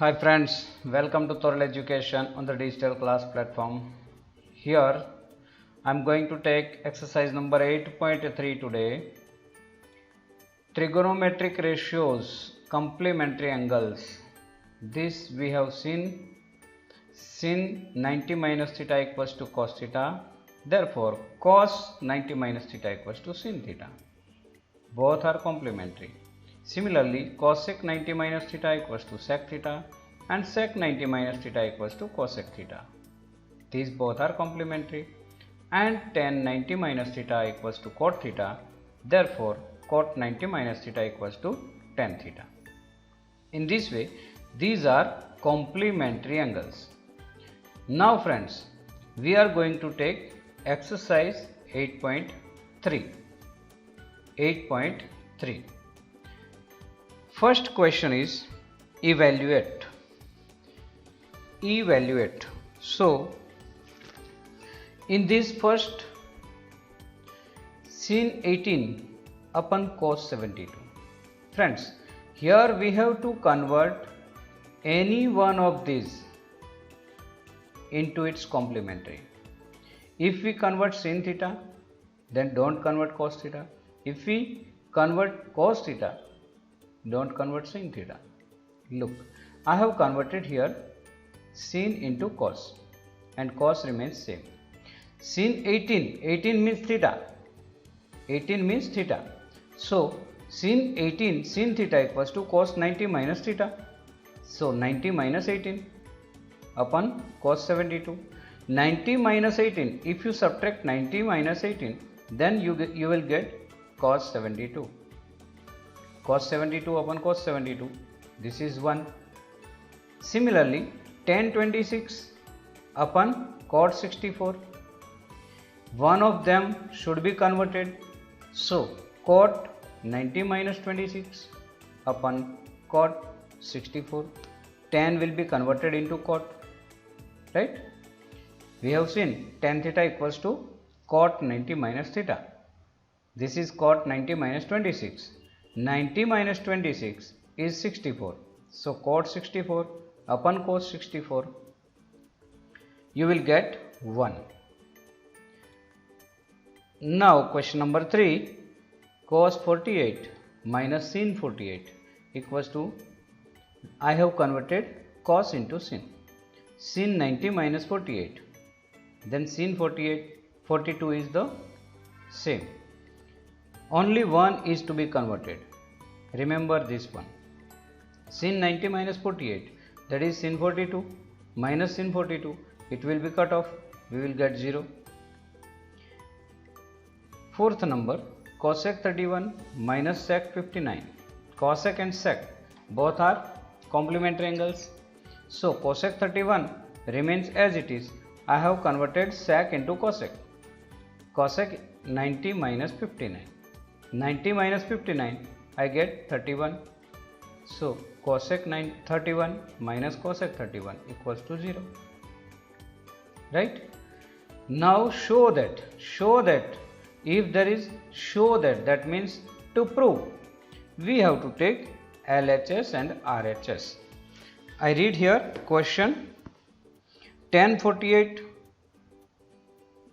Hi friends, welcome to Thorough Education on the digital class platform. Here I am going to take exercise number 8.3 today. Trigonometric ratios, complementary angles. This we have seen sin 90 minus theta equals to cos theta. Therefore, cos 90 minus theta equals to sin theta. Both are complementary. Similarly, cosec 90 minus theta equals to sec theta and sec 90 minus theta equals to cosec theta. These both are complementary. And tan 90 minus theta equals to cot theta. Therefore, cot 90 minus theta equals to tan theta. In this way, these are complementary angles. Now friends, we are going to take exercise 8.3. 8.3. First question is evaluate. Evaluate. So, in this first, sin 18 upon cos 72. Friends, here we have to convert any one of these into its complementary. If we convert sin theta, then don't convert cos theta. If we convert cos theta, don't convert sin theta. Look, I have converted here sin into cos and cos remains same. Sin 18 means theta. 18 means theta. So, sin 18, sin theta equals to cos 90 minus theta. So, 90 minus 18 upon cos 72. 90 minus 18, if you subtract 90 minus 18, then you will get cos 72. Cos 72 upon cos 72, this is 1. Similarly, tan 26 upon cot 64, one of them should be converted. So, cot 90 minus 26 upon cot 64, tan will be converted into cot, right? We have seen tan theta equals to cot 90 minus theta. This is cot 90 minus 26. 90 minus 26 is 64. So, cot 64 upon cos 64, you will get 1. Now, question number 3, cos 48 minus sin 48 equals to, I have converted cos into sin. Sin 90 minus 48, then sin 42 is the same. Only one is to be converted. Remember this one. Sin 90 minus 48, that is sin 42 minus sin 42. It will be cut off. We will get 0. Fourth number, cosec 31 minus sec 59. Cosec and sec both are complementary angles. So, cosec 31 remains as it is. I have converted sec into cosec. Cosec 90 minus 59. 90 minus 59, I get 31. So, cosec 31 minus cosec 31 equals to 0. Right? Now, show that if there is that means to prove, we have to take LHS and RHS. I read here question, tan 48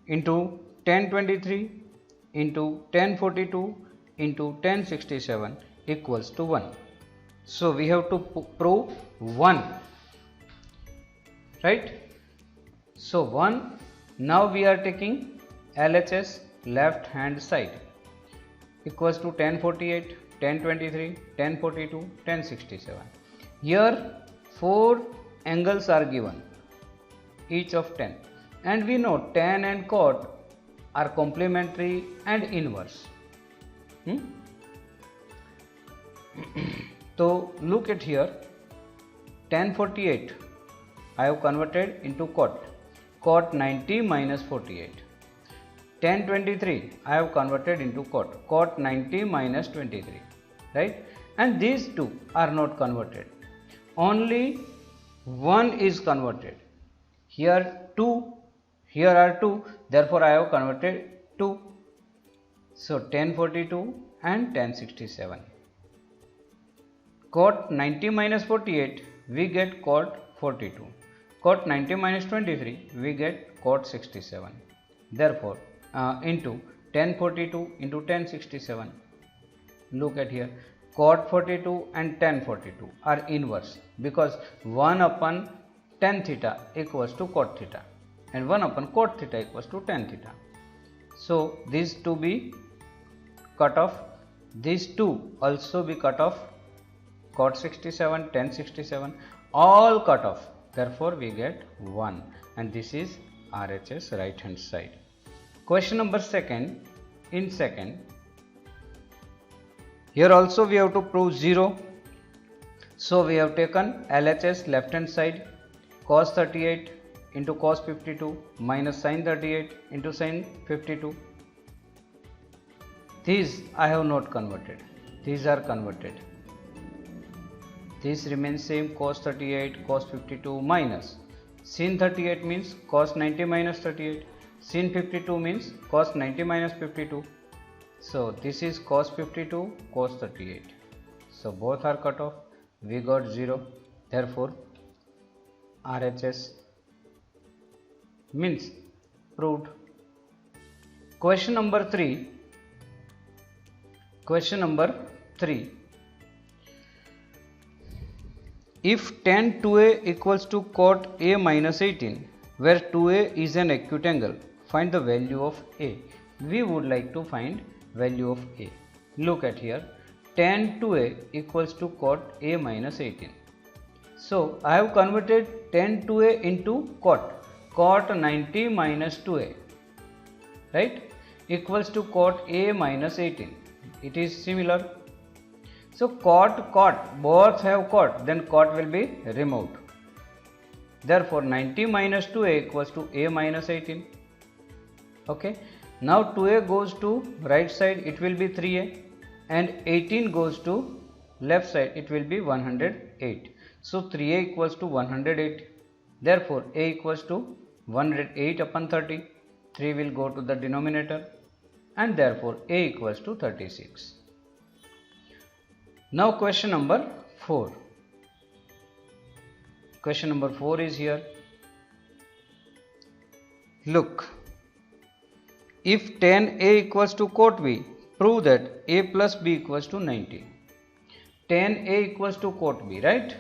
into tan 23 into tan 42 into tan 67 equals to 1. So, we have to prove 1, right? So, 1, now we are taking LHS left hand side equals to tan 48, tan 23, tan 42, tan 67. Here 4 angles are given, each of 10, and we know tan and cot are complementary and inverse. So, look at here, tan 48 I have converted into cot, cot 90 minus 48. Tan 23 I have converted into cot, cot 90 minus 23, right? And these two are not converted. Only one is converted. Here 2, here are 2, therefore I have converted 2. So, tan 42 and tan 67. Cot 90 minus 48 we get cot 42. Cot 90 minus 23, we get cot 67. Therefore, into 1042 into 1067. Look at here, cot 42 and tan 42 are inverse because 1 upon tan theta equals to cot theta and 1 upon cot theta equals to tan theta. So these two be cut off, these two also be cut off, cot 67, tan 67, all cut off. Therefore we get 1 and this is RHS right hand side. Question number second, in second, here also we have to prove 0. So we have taken LHS left hand side, cos 38 into cos 52 minus sin 38 into sin 52. These I have not converted, these are converted. This remains same, cos 38 cos 52 minus sin 38 means cos 90 minus 38, sin 52 means cos 90 minus 52. So this is cos 52 cos 38. So both are cut off, we got 0. Therefore RHS means proved. Question number 3. Question number 3. If tan 2a equals to cot a minus 18, where 2a is an acute angle, find the value of a. We would like to find value of a. Look at here, tan 2a equals to cot a minus 18. So I have converted tan 2a into cot 90 minus 2a, right, equals to cot a minus 18. It is similar. So cot both have cot, then cot will be removed. Therefore 90 minus 2a equals to a minus 18. Okay. Now 2a goes to right side, it will be 3a, and 18 goes to left side, it will be 108. So 3a equals to 108. Therefore a equals to 108 upon 30. 3 will go to the denominator and therefore a equals to 36. Now question number 4. Question number 4 is here. Look, if tan a equals to cot b, prove that a plus b equals to 90. Tan a equals to cot b, right?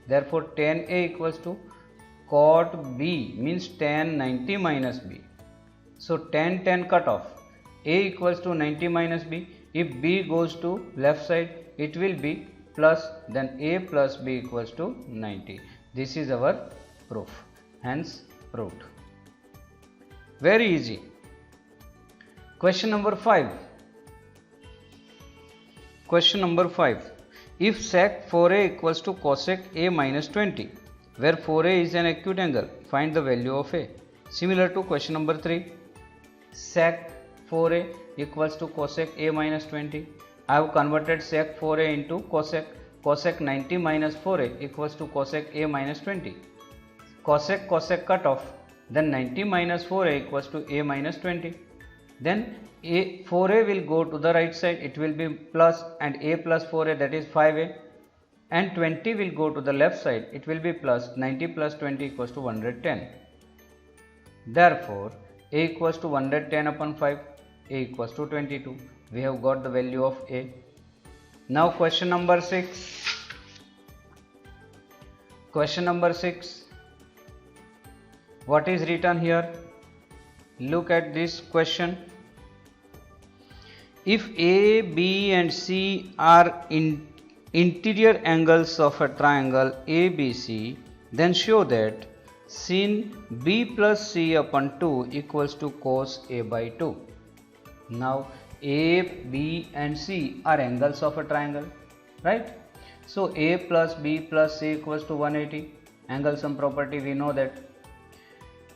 Therefore tan a equals to cot b means tan 90 minus b. So tan cut off, a equals to 90 minus b. If b goes to left side, it will be plus, then a plus b equals to 90. This is our proof, hence proved. Very easy. Question number 5. Question number 5. If sec 4a equals to cosec a minus 20, where 4a is an acute angle, find the value of a. Similar to question number 3. Sec 4a equals to cosec a minus 20. I have converted sec 4a into cosec. Cosec 90 minus 4a equals to cosec a minus 20. Cosec cut off, then 90 minus 4a equals to a minus 20. Then 4a will go to the right side, it will be plus, and a plus 4a, that is 5a, and 20 will go to the left side, it will be plus. 90 plus 20 equals to 110. Therefore a equals to 110 upon 5, a equals to 22. We have got the value of a. Now question number 6. Question number 6. What is written here? Look at this question. If A, B and C are interior angles of a triangle ABC, then show that sin B plus C upon 2 equals to cos A by 2. Now A, B and C are angles of a triangle, right? So A plus B plus C equals to 180. Angle sum property, we know that.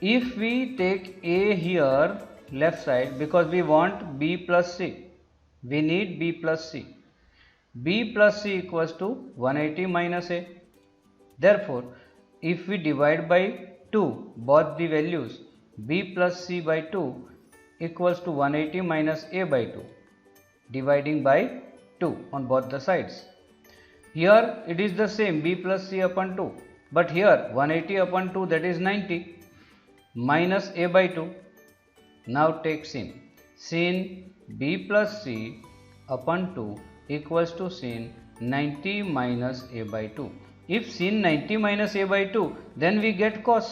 If we take A here left side, because we want B plus C, we need B plus C. B plus C equals to 180 minus A. Therefore, if we divide by 2 both the values, B plus C by 2 equals to 180 minus A by 2, dividing by 2 on both the sides. Here it is the same, b plus c upon 2, but here 180 upon 2, that is 90, minus a by 2. Now take sin. Sin b plus c upon 2 equals to sin 90 minus a by 2. If sin 90 minus a by 2, then we get cos.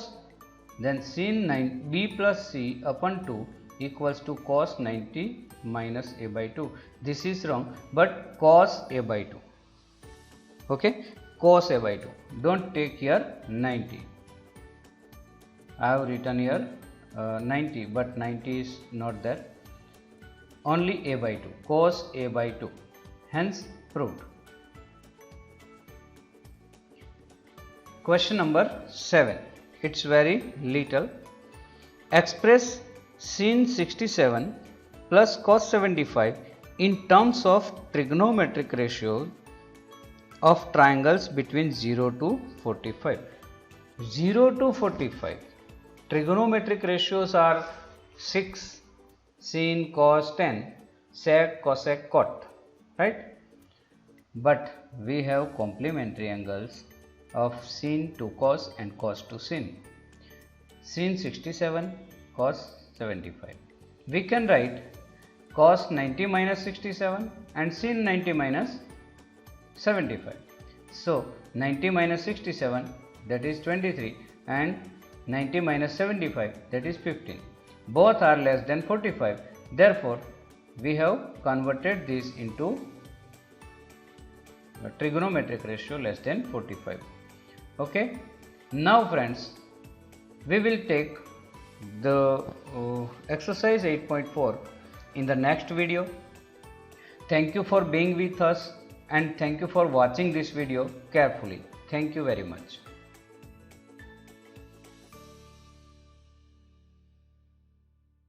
Then sin b plus c upon 2 equals to cos 90 minus a by 2. This is wrong, but cos a by 2. Okay, cos a by 2. Don't take here 90. I have written here 90, but 90 is not there. Only a by 2. Cos a by 2. Hence proved. Question number 7. It's very little. Express sin 67 plus cos 75 in terms of trigonometric ratio of triangles between 0 to 45. 0 to 45. Trigonometric ratios are 6, sin, cos, 10, sec, cosec, cot, right? But we have complementary angles of sin to cos and cos to sin. Sin 67, cos 75. We can write cos 90 minus 67 and sin 90 minus 75. So 90 minus 67, that is 23, and 90 minus 75, that is 15. Both are less than 45. Therefore, we have converted this into a trigonometric ratio less than 45. Okay. Now friends, we will take the exercise 8.4 in the next video. Thank you for being with us and thank you for watching this video carefully. Thank you very much.